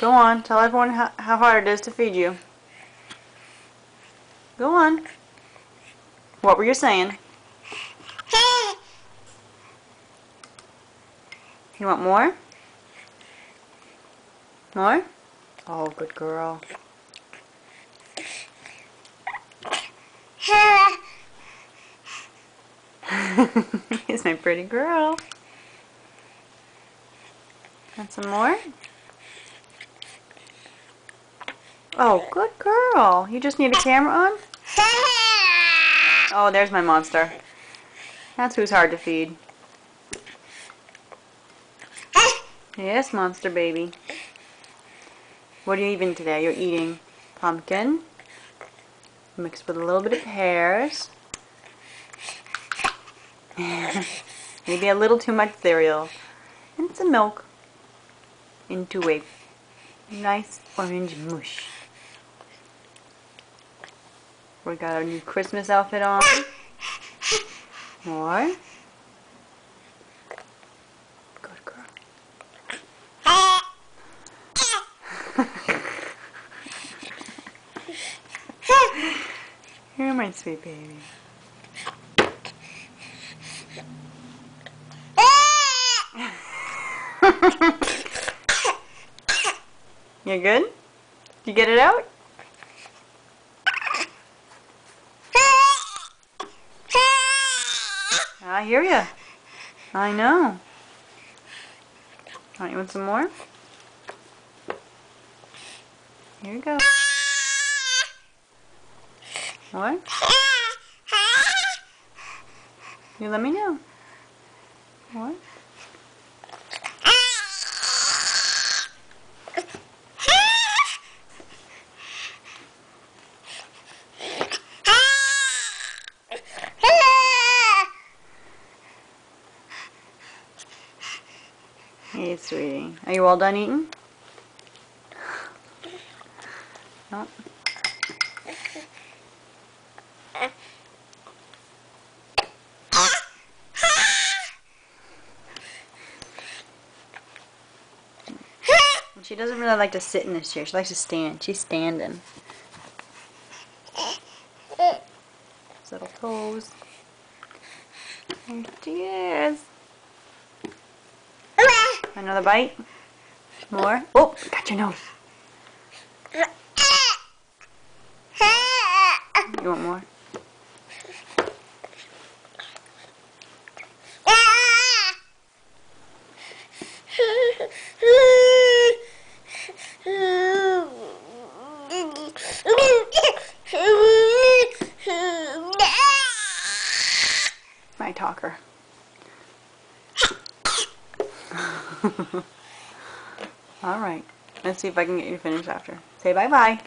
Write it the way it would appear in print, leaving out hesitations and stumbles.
Go on, tell everyone how hard it is to feed you. Go on. What were you saying? You want more? More? Oh, good girl. Here's my pretty girl. Want some more? Oh, good girl. You just need a camera on? Oh, there's my monster. That's who's hard to feed. Yes, monster baby. What are you eating today? You're eating pumpkin mixed with a little bit of pears. Maybe a little too much cereal. And some milk into a nice orange mush. We got our new Christmas outfit on. More. Good girl. You're my sweet baby. You good? Did you get it out? I hear ya. I know. Alright, you want some more? Here you go. What? You let me know. What? Hey, sweetie. Are you all done eating? No. She doesn't really like to sit in this chair. She likes to stand. She's standing. His little toes. There she is. Another bite? More? Oh, got your nose. You want more? My talker. Alright, let's see if I can get you to finish after. Say bye-bye.